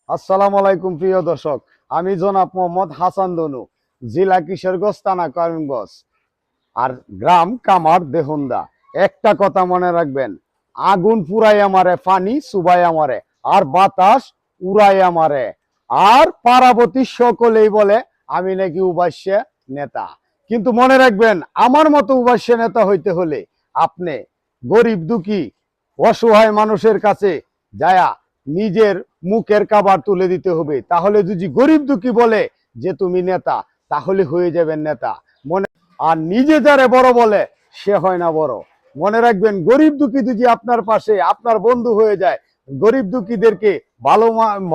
আসসালামু আলাইকুম প্রিয় দর্শক, আমি জনাব মোহাম্মদ হাসান দনু, জেলা কিশোরগঞ্জ, থানা করিমগঞ্জ, আর গ্রাম কামার দেহন্দা। একটা কথা মনে রাখবেন, আগুন পুরাই আমারে, পানি চুবাই আমারে, আর বাতাস উড়াই আমারে। আর পারাবতী সকলেই বলে আমি নাকি উপাস্য নেতা। কিন্তু মনে রাখবেন, আমার মতো উপাস্য নেতা হইতে হলে আপনি গরিব দুঃখী অসহায় মানুষের কাছে যায়া নিজের মুখের খাবার তুলে দিতে হবে। তাহলে যদি গরিব দুঃখী বলে যে তুমি নেতা, তাহলে হয়ে যাবেন নেতা। মনে আর নিজে যারে বড় বলে সে হয় না বড়। মনে রাখবেন, গরিব দুঃখী যদি আপনার পাশে আপনার বন্ধু হয়ে যায়, গরিব দুঃখীদেরকে ভালো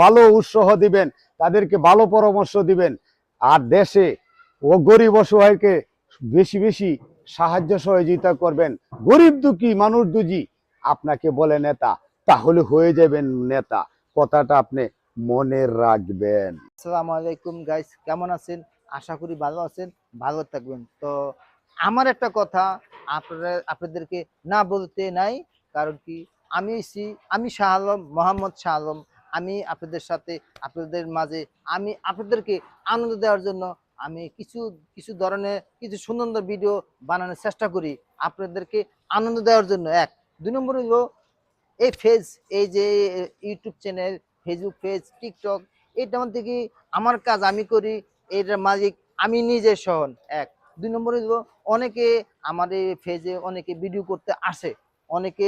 ভালো উৎসাহ দিবেন, তাদেরকে ভালো পরামর্শ দিবেন। আর দেশে ও গরিব অসহায়কে বেশি বেশি সাহায্য সহযোগিতা করবেন। গরিব দুঃখী মানুষ দুজি আপনাকে বলে নেতা, তাহলে হয়ে যাবেন নেতা। কথাটা আপনি মনে রাখবেন। আসসালামু আলাইকুম গাইস, কেমন আছেন? আশা করি ভালো আছেন, ভালো থাকবেন। তো আমার একটা কথা আপনাদেরকে না বলতে নাই, কারণ কি আমি শাহ আলম, মোহাম্মদ শাহ আলম। আমি আপনাদের সাথে, আপনাদের মাঝে আমি আপনাদেরকে আনন্দ দেওয়ার জন্য আমি কিছু কিছু ধরনের কিছু সুন্দর ভিডিও বানানোর চেষ্টা করি আপনাদেরকে আনন্দ দেওয়ার জন্য। এক, দুই নম্বর হলো এই যে YouTube channel, Facebook page, TikTok, এটা মধ্যে কি আমার কাজ আমি করি, এটার মালিক আমি নিজে সহন। এক, দুই নম্বরে হলো অনেকে আমার এই পেজে অনেকে ভিডিও করতে আসে, অনেকে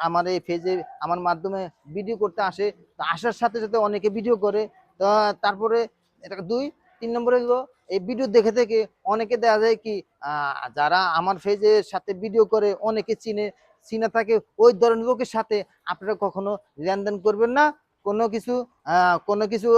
আমার এই পেজে আমার মাধ্যমে ভিডিও করতে আসে। তো আসার সাথে সাথে অনেকে ভিডিও করে। তো তারপরে এটা দুই, তিন নম্বরে হলো এই ভিডিও দেখে থেকে অনেকে দেখা যায় কি যারা আমার পেজের সাথে ভিডিও করে অনেকে চিনে থাকে, ওই ধরনের লোকের সাথে আপনারা কখনো লেনদেন করবেন না। কোনো কিছু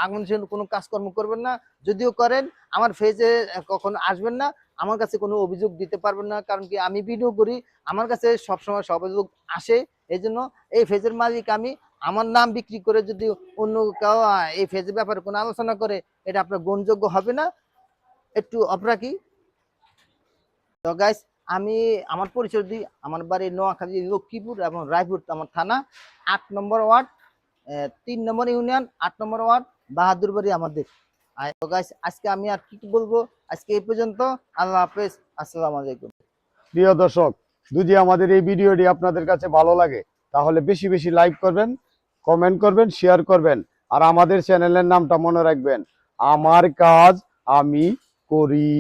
আগুনশীল কোনো কাজকর্ম করবেন না। যদিও করেন, আমার ফেজে কখনো আসবেন না, আমার কাছে কোনো অভিযোগ দিতে পারবেন না। কারণ কি আমি ভিডিও করি, আমার কাছে সবসময় সব অভিযোগ আসে। এই জন্য এই ফেজের মালিক আমি। আমার নাম বিক্রি করে যদি অন্য কেউ এই ফেজের ব্যাপারে কোনো আলোচনা করে, এটা আপনার গ্রহণযোগ্য হবে না। একটু অপরাধী। তো গাইস, আমি আমার পরিচয় দিই। আমার বাড়ি নোয়াখালী, লক্ষ্মীপুর এবং রায়পুর আমার থানা, 8 নম্বর ওয়ার্ড, 3 নম্বর ইউনিয়ন, 8 নম্বর ওয়ার্ড, বাহাদুরবাড়ি আমাদের। তো গাইস, আজকে আমি আর কি বলবো, আজকে এই পর্যন্ত। আল্লাহ হাফেজ, আসসালামু আলাইকুম। প্রিয় দর্শক, যদি আমাদের এই ভিডিওটি আপনাদের কাছে ভালো লাগে, তাহলে বেশি বেশি লাইক করবেন, কমেন্ট করবেন, শেয়ার করবেন। আর আমাদের চ্যানেলের নামটা মনে রাখবেন, আমার কাজ আমি করি।